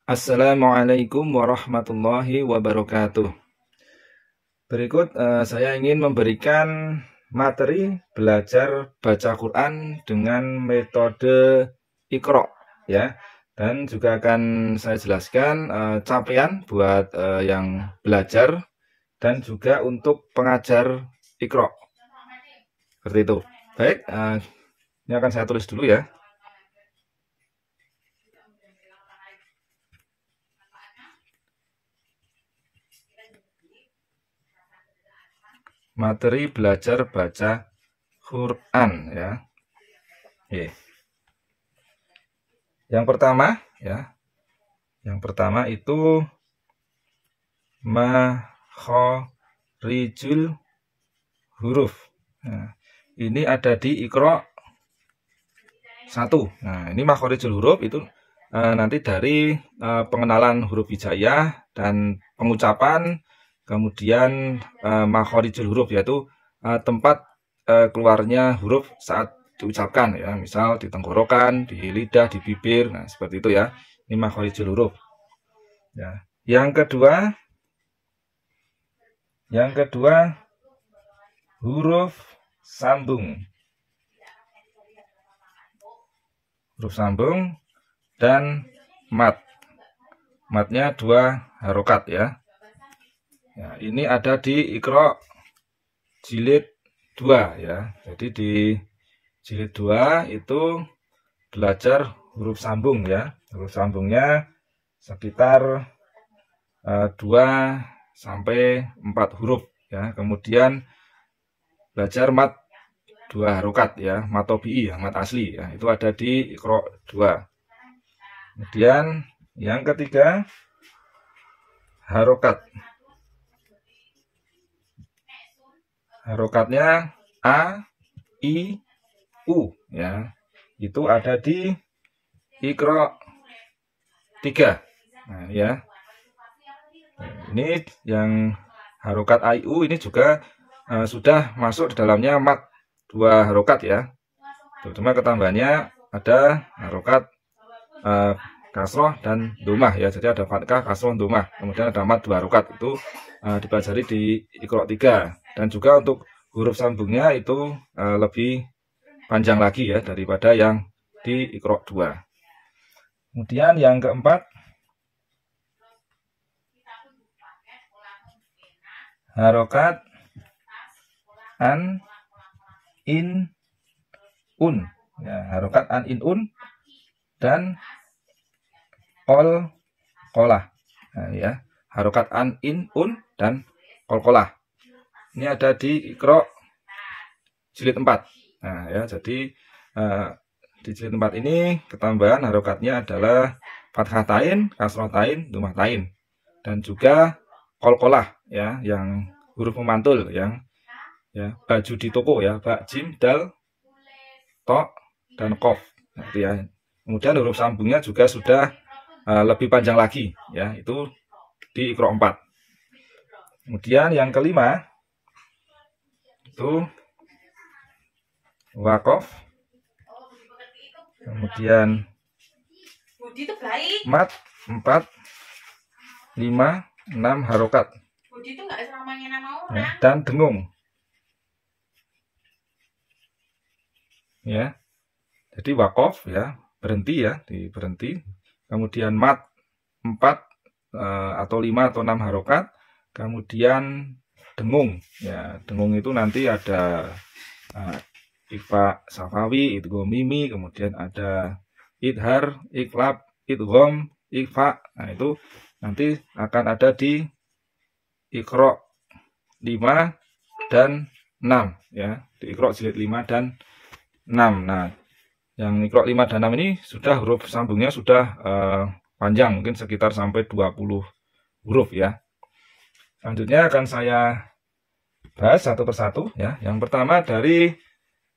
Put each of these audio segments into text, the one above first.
Assalamualaikum warahmatullahi wabarakatuh. Berikut saya ingin memberikan materi belajar baca Quran dengan metode Iqra ya. Dan juga akan saya jelaskan capaian buat yang belajar dan juga untuk pengajar Iqra. Seperti itu. Baik, ini akan saya tulis dulu ya. Materi belajar baca Quran ya. Oke. Yang pertama ya. Yang pertama itu makhorijul huruf. Nah, ini ada di Iqra 1. Nah, ini makhorijul huruf itu nanti dari pengenalan huruf hijaiyah dan pengucapan, kemudian makhorijul huruf yaitu tempat keluarnya huruf saat diucapkan ya, misal di tenggorokan, di lidah, di bibir. Nah, seperti itu ya. Ini makhorijul huruf. Ya. Yang kedua huruf sambung. Huruf sambung dan mat. Matnya 2 harokat ya. Ya, ini ada di Iqra jilid 2 ya. Jadi di jilid 2 itu belajar huruf sambung ya. Huruf sambungnya sekitar 2 sampai 4 huruf ya. Kemudian belajar mat 2 harokat ya, mat tobi'i ya, mat asli ya. Itu ada di Iqra 2. Kemudian yang ketiga harokat. Harokatnya A, I, U ya. Itu ada di Iqra 3. Nah ya. Ini yang harokat A, I, U ini juga sudah masuk di dalamnya mat 2 harokat ya. Cuma ketambahannya ada harokat kasroh dan domah ya. Jadi ada fathah, kasroh, domah. Kemudian ada mat 2 harokat. Itu dipelajari di Iqra 3. Dan juga untuk huruf sambungnya itu lebih panjang lagi ya daripada yang di Iqra 2. Kemudian yang keempat harokat an, in, un ya, harokat an, in, un dan qalqalah. Nah, ya, harokat an, in, un dan qalqalah. Ini ada di Iqra jilid 4. Nah, ya, jadi di jilid 4 ini ketambahan harokatnya adalah fathatain, kasrotain, dumatain, dan juga qalqalah ya, yang huruf memantul yang ya, baju di toko ya, ba, jim, dal, to, dan kof. Nah, ya. Kemudian huruf sambungnya juga sudah lebih panjang lagi ya, itu di Iqra 4. Kemudian yang kelima itu waqaf, kemudian mat 4, 5, 6 harokat ya, dan dengung ya. Jadi waqaf ya, berhenti ya, berhenti. Kemudian mat 4 atau 5 atau 6 harokat. Kemudian dengung ya, dengung itu nanti ada ikhfa safawi, idgham mimi, kemudian ada idhar, iklab, idgham, ikhfa. Nah, itu nanti akan ada di Iqra 5 dan 6 ya, di Iqra jilid 5 dan 6. Nah, yang Iqra 5 dan 6 ini sudah huruf sambungnya sudah panjang, mungkin sekitar sampai 20 huruf ya. Selanjutnya akan saya bahas satu persatu ya. Yang pertama dari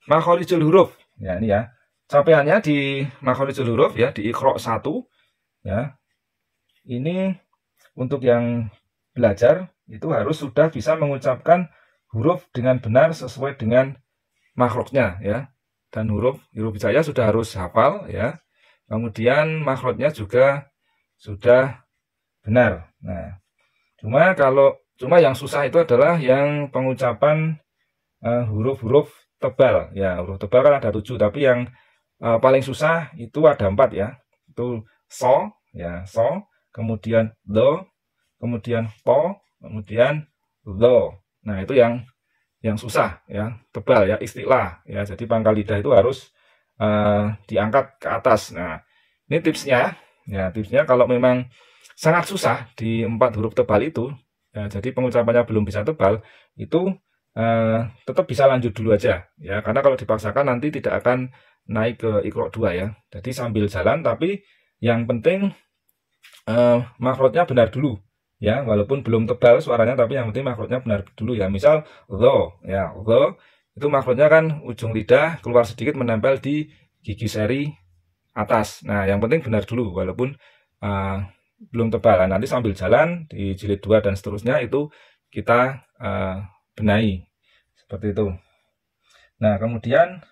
makhorijul huruf. Ya, ini ya. Capaiannya di makhorijul huruf ya, di Iqra 1 ya. Ini untuk yang belajar itu harus sudah bisa mengucapkan huruf dengan benar sesuai dengan makhrajnya ya. Dan huruf hijaiyah sudah harus hafal ya. Kemudian makhrajnya juga sudah benar. Nah, cuma yang susah itu adalah yang pengucapan huruf-huruf tebal. Ya, huruf tebal kan ada 7, tapi yang paling susah itu ada 4 ya. Itu so, ya, so, kemudian do, kemudian po, kemudian lo. Nah, itu yang susah ya, tebal ya, istilah ya. Jadi pangkal lidah itu harus diangkat ke atas. Nah, ini tipsnya. Ya, tipsnya kalau memang sangat susah di 4 huruf tebal itu, ya, jadi pengucapannya belum bisa tebal, itu tetap bisa lanjut dulu aja ya, karena kalau dipaksakan nanti tidak akan naik ke Iqra 2 ya. Jadi sambil jalan, tapi yang penting makrotnya benar dulu ya, walaupun belum tebal suaranya, tapi yang penting makrotnya benar dulu ya. Misal lo ya, lo itu makrotnya kan ujung lidah keluar sedikit menempel di gigi seri atas. Nah, yang penting benar dulu walaupun belum tebal. Nah, nanti sambil jalan di jilid 2 dan seterusnya itu kita benahi seperti itu. Nah, kemudian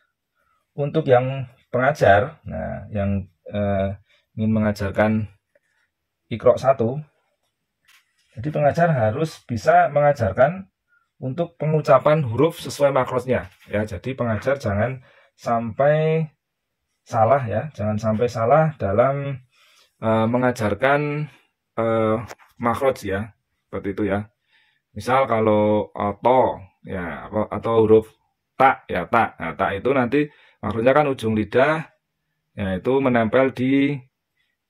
untuk yang pengajar, nah yang ingin mengajarkan Iqra 1, jadi pengajar harus bisa mengajarkan untuk pengucapan huruf sesuai makrotnya ya. Jadi pengajar jangan sampai salah ya, jangan sampai salah dalam mengajarkan makrot ya, seperti itu ya. Misal kalau to ya, atau huruf tak ya, tak. Nah, tak itu nanti maksudnya kan ujung lidah ya itu menempel di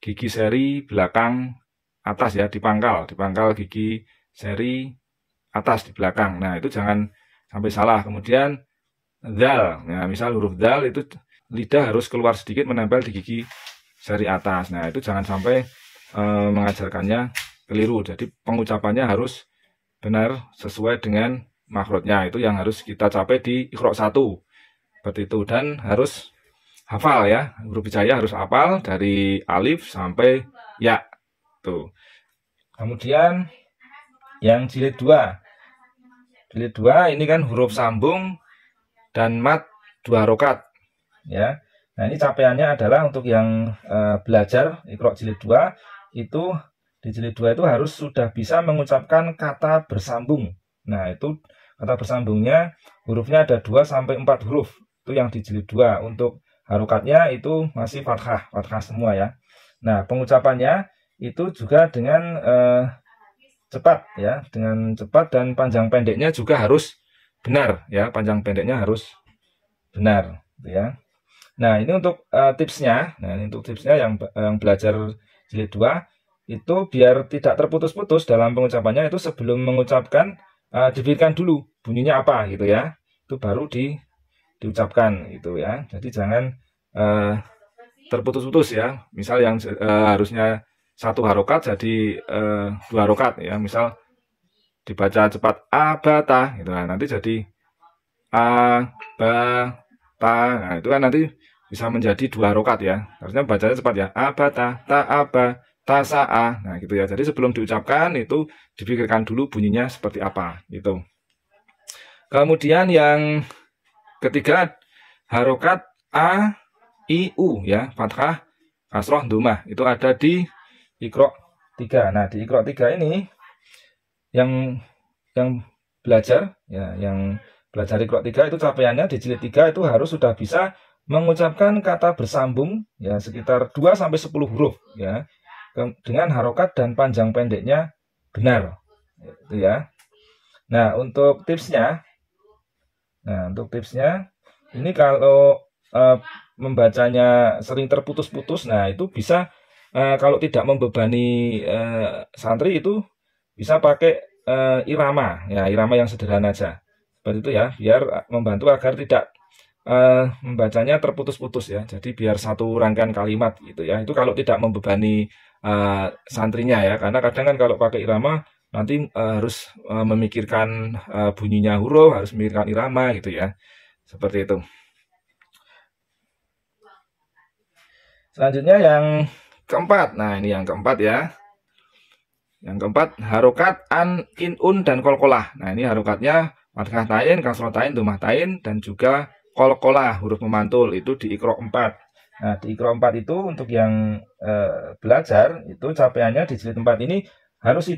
gigi seri belakang atas ya, di pangkal gigi seri atas di belakang. Nah, itu jangan sampai salah. Kemudian dal, ya misal huruf dal itu lidah harus keluar sedikit menempel di gigi seri atas. Nah, itu jangan sampai mengajarkannya keliru. Jadi pengucapannya harus benar sesuai dengan makrotnya. Itu yang harus kita capai di Iqra 1 seperti itu, dan harus hafal ya, huruf hijaiyah harus hafal dari alif sampai ya tuh. Kemudian yang jilid 2 ini kan huruf sambung dan mat 2 harokat ya. Nah, ini capaiannya adalah untuk yang belajar Iqra jilid 2 itu, di jilid 2 itu harus sudah bisa mengucapkan kata bersambung. Nah, itu kata bersambungnya hurufnya ada 2 sampai 4 huruf. Itu yang di jilid 2. Untuk harokatnya itu masih fathah semua ya. Nah, pengucapannya itu juga dengan cepat ya, dengan cepat, dan panjang pendeknya juga harus benar ya, panjang pendeknya harus benar gitu ya. Nah, ini untuk tipsnya. Nah, ini untuk tipsnya yang belajar jilid 2 itu biar tidak terputus-putus dalam pengucapannya, itu sebelum mengucapkan dipikirkan dulu bunyinya apa gitu ya, itu baru diucapkan gitu ya. Jadi jangan terputus-putus ya. Misal yang harusnya 1 harokat jadi 2 harokat ya. Misal dibaca cepat abata gitu, nah, nanti jadi abata. Nah, itu kan nanti bisa menjadi 2 harokat ya. Harusnya bacanya cepat ya, abata, ta'aba, tasa'a. Nah, gitu ya. Jadi sebelum diucapkan itu dipikirkan dulu bunyinya seperti apa gitu. Kemudian yang ketiga, harokat a, i, u ya, fathah, kasroh, dhammah. Itu ada di Iqra 3. Nah, di Iqra 3 ini yang belajar ya, yang belajar Iqra 3 itu capaiannya di jilid 3 itu harus sudah bisa mengucapkan kata bersambung ya sekitar 2 sampai 10 huruf ya, dengan harokat dan panjang pendeknya benar itu ya. Nah, untuk tipsnya ini kalau membacanya sering terputus-putus, nah itu bisa kalau tidak membebani santri itu bisa pakai irama ya, irama yang sederhana aja seperti itu ya, biar membantu agar tidak membacanya terputus-putus ya. Jadi biar satu rangkaian kalimat gitu ya. Itu kalau tidak membebani santrinya ya, karena kadang kan kalau pakai irama nanti harus memikirkan bunyinya huruf, harus memikirkan irama gitu ya, seperti itu. Selanjutnya yang keempat. Nah, ini yang keempat ya. Yang keempat, harokat an, in, un, dan kolkolah. Nah, ini harokatnya fathah tain, kasroh tain, dhammah tain, dan juga kolkolah, huruf memantul. Itu di Iqra 4. Nah, di Iqra 4 itu untuk yang belajar itu capaiannya di jilid 4 ini harus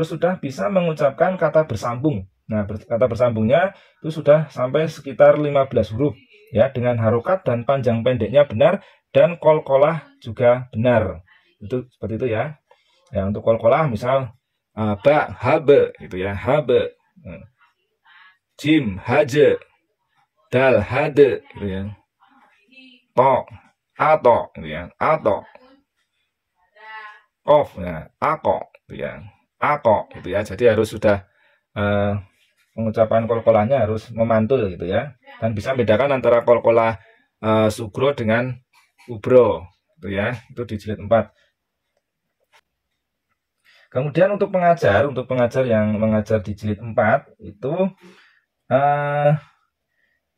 sudah bisa mengucapkan kata bersambung. Nah, kata bersambungnya itu sudah sampai sekitar 15 huruf ya, dengan harokat dan panjang pendeknya benar dan qalqalah juga benar. Itu seperti itu ya. Ya, untuk qalqalah misal ba habe gitu ya, habe. Jim haje, dal hade gitu ya. To ato gitu ya, ato. Kof ya, ako gitu ya. Ako gitu ya. Jadi harus sudah pengucapan qalqalahnya harus memantul gitu ya. Dan bisa membedakan antara qalqalah sugro dengan ubro gitu ya. Itu di jilid 4. Kemudian untuk pengajar yang mengajar di jilid 4 itu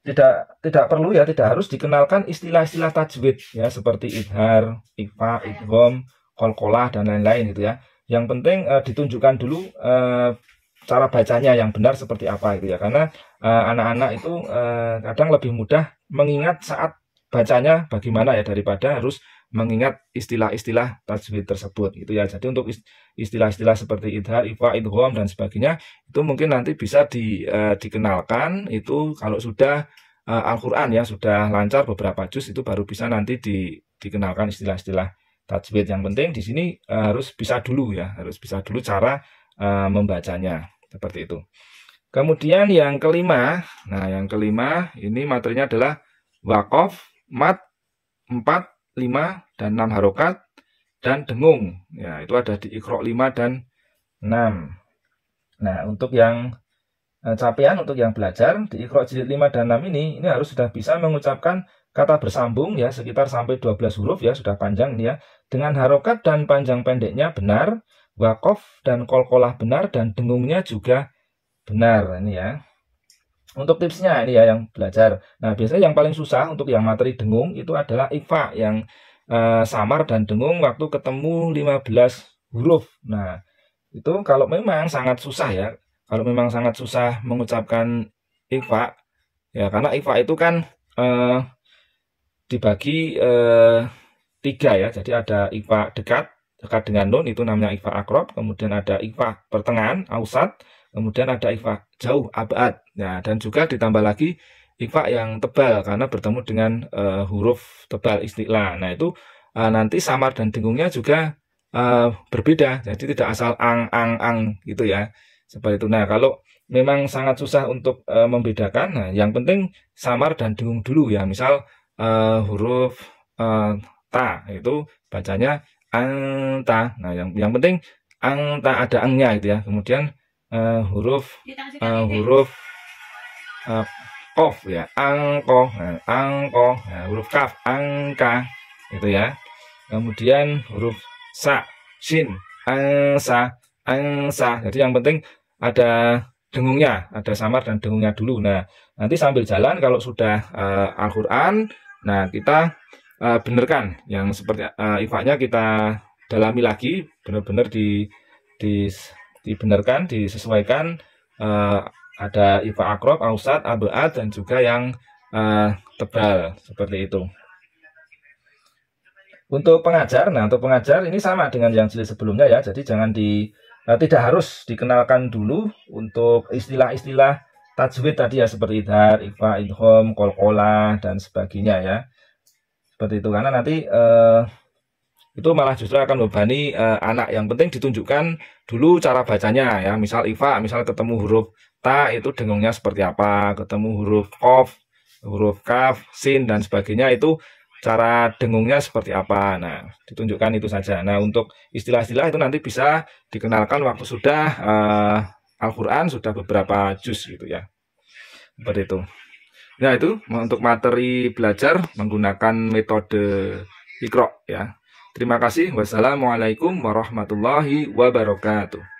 tidak perlu ya, tidak harus dikenalkan istilah-istilah tajwid ya, seperti idhar, ikhfa, idgham, qalqalah dan lain-lain gitu ya. Yang penting ditunjukkan dulu cara bacanya yang benar seperti apa gitu ya, karena anak-anak itu kadang lebih mudah mengingat saat bacanya bagaimana ya, daripada harus mengingat istilah-istilah tajwid tersebut gitu ya. Jadi untuk istilah-istilah seperti idhar, ikhfa, idgham dan sebagainya itu mungkin nanti bisa dikenalkan itu kalau sudah Al-Quran ya, sudah lancar beberapa juz, itu baru bisa nanti dikenalkan istilah-istilah tajwid. Yang penting di sini harus bisa dulu ya, harus bisa dulu cara membacanya seperti itu. Kemudian yang kelima, nah yang kelima ini materinya adalah waqaf, mat 4, 5 dan 6 harokat dan dengung. Ya, itu ada di Iqra 5 dan 6. Nah, untuk yang capaian, untuk yang belajar di Iqra jilid 5 dan 6 ini harus sudah bisa mengucapkan kata bersambung ya, sekitar sampai 12 huruf ya, sudah panjang ini ya, dengan harokat dan panjang pendeknya benar, waqaf dan qalqalah benar, dan dengungnya juga benar ini ya. Untuk tipsnya ini ya yang belajar. Nah, biasanya yang paling susah untuk yang materi dengung itu adalah ikhfa yang samar dan dengung waktu ketemu 15 huruf. Nah, itu kalau memang sangat susah ya. Kalau memang sangat susah mengucapkan ikhfa ya, karena ikhfa itu kan dibagi 3 ya. Jadi ada ikhfa dekat dengan nun, itu namanya ikhfa akrob, kemudian ada ikhfa pertengahan, ausat, kemudian ada ikhfa jauh, abad. Nah, dan juga ditambah lagi ikhfa yang tebal karena bertemu dengan huruf tebal istilah. Nah, itu nanti samar dan dengungnya juga berbeda. Jadi tidak asal ang gitu ya. Seperti itu. Nah, kalau memang sangat susah untuk membedakan, nah yang penting samar dan dengung dulu ya. Misal huruf ta itu bacanya anta. Nah, yang penting anta ada angnya gitu ya. Kemudian huruf kof ya, angko, angko, nah, huruf kaf, angka, gitu ya. Kemudian huruf sa, shin, angsa, angsa. Jadi yang penting ada dengungnya, ada samar dan dengungnya dulu. Nah, nanti sambil jalan kalau sudah Al-Quran, nah kita benerkan yang seperti ikhfa-nya kita dalami lagi, benar-benar dibenarkan, disesuaikan, ada ikhfa akrob, ausat, abad, dan juga yang tebal seperti itu. Untuk pengajar, nah untuk pengajar ini sama dengan yang jilid sebelumnya ya. Jadi jangan tidak harus dikenalkan dulu untuk istilah-istilah tajwid tadi ya, seperti idhar, ikhfa, idgham, qalqalah dan sebagainya ya. Seperti itu, karena nanti itu malah justru akan membebani anak. Yang penting ditunjukkan dulu cara bacanya ya. Misal ikhfa, misal ketemu huruf ta itu dengungnya seperti apa, ketemu huruf qaf, huruf kaf, sin dan sebagainya itu cara dengungnya seperti apa. Nah, ditunjukkan itu saja. Nah, untuk istilah-istilah itu nanti bisa dikenalkan waktu sudah Al-Quran sudah beberapa juz gitu ya. Seperti itu. Nah, itu untuk materi belajar menggunakan metode Iqra ya. Terima kasih. Wassalamualaikum warahmatullahi wabarakatuh.